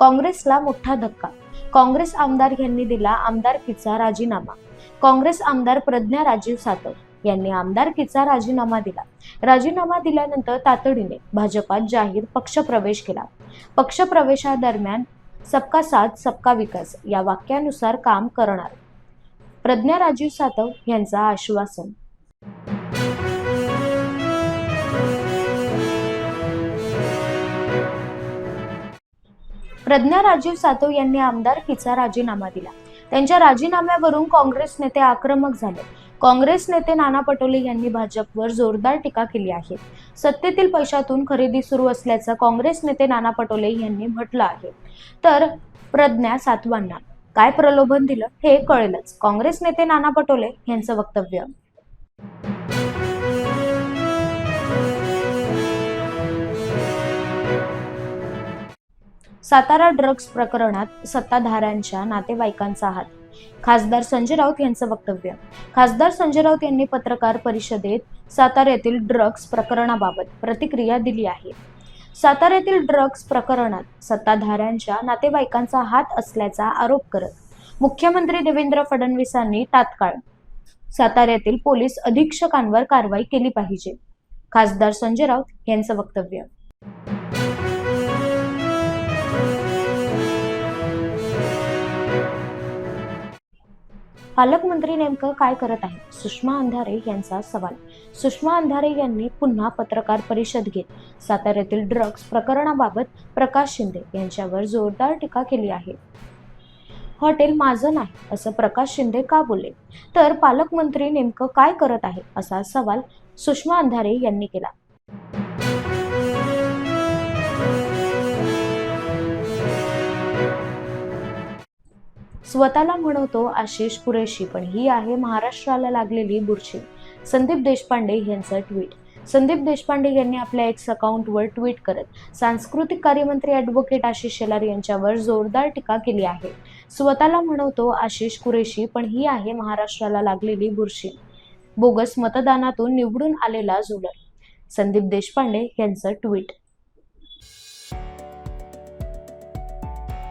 काँग्रेसला मोठा धक्का. काँग्रेस आमदार यांनी दिला आमदारकीचा राजीनामा. काँग्रेस आमदार प्रज्ञा राजीव सातव यांनी आमदारकीचा राजीनामा दिला. राजीनामा दिल्यानंतर तातडीने भाजपात जाहीर पक्षप्रवेश केला. पक्षप्रवेशादरम्यान सबका साथ सबका विकास या वाक्यानुसार काम करणार प्रज्ञा राजीव सातव यांचं आश्वासन. प्रज्ञा राजीव सातव यांनी आमदारकीचा राजीनामा दिला. त्यांच्या राजीनाम्यावरून काँग्रेस नेते आक्रमक झाले. काँग्रेस नेते नाना पटोले यांनी भाजपवर जोरदार टीका केली आहे. सत्तेतील पैशातून खरेदी सुरू असल्याचं काँग्रेस नेते नाना पटोले यांनी म्हटलं आहे. तर प्रज्ञा सातवांना काय प्रलोभन दिलं हे कळेलच. काँग्रेस नेते नाना पटोले यांचं वक्तव्य. सातारा ड्रग्ज प्रकरणात सत्ताधाऱ्यांच्या नातेवाईकांचा हात. खासदार संजय राऊत यांचं वक्तव्य. खासदार संजय राऊत यांनी पत्रकार परिषदेत साताऱ्यातील ड्रग्ज प्रकरणाबाबत प्रतिक्रिया दिली आहे. साताऱ्यातील ड्रग्ज प्रकरणात सत्ताधाऱ्यांच्या नातेवाईकांचा हात असल्याचा आरोप करत मुख्यमंत्री देवेंद्र फडणवीसांनी तात्काळ साताऱ्यातील पोलीस अधीक्षकांवर कारवाई केली पाहिजे. खासदार संजय राऊत यांचं वक्तव्य. पालकमंत्री नेमकं काय करत आहे? सुषमा अंधारे यांचा सवाल. सुषमा अंधारे यांनी पुन्हा पत्रकार परिषद घेत साताऱ्यातील ड्रग्ज प्रकरणाबाबत प्रकाश शिंदे यांच्यावर जोरदार टीका केली आहे. हॉटेल माझं नाही असं प्रकाश शिंदे का बोलले? तर पालकमंत्री नेमकं काय करत आहे असा सवाल सुषमा अंधारे यांनी केला. स्वतःला म्हणवतो आशिष कुरेशी, पण ही आहे महाराष्ट्राला लागलेली बुरशी. संदीप देशपांडे यांचं ट्विट. संदीप देशपांडे यांनी आपल्या एक्स अकाउंटवर ट्विट करत सांस्कृतिक कार्यमंत्री ॲडव्होकेट आशिष शेलार यांच्यावर जोरदार टीका केली आहे. स्वतःला म्हणवतो आशिष कुरेशी, पण ही आहे महाराष्ट्राला लागलेली बुरशी. बोगस मतदानातून निवडून आलेला झोलर. संदीप देशपांडे यांचं ट्विट.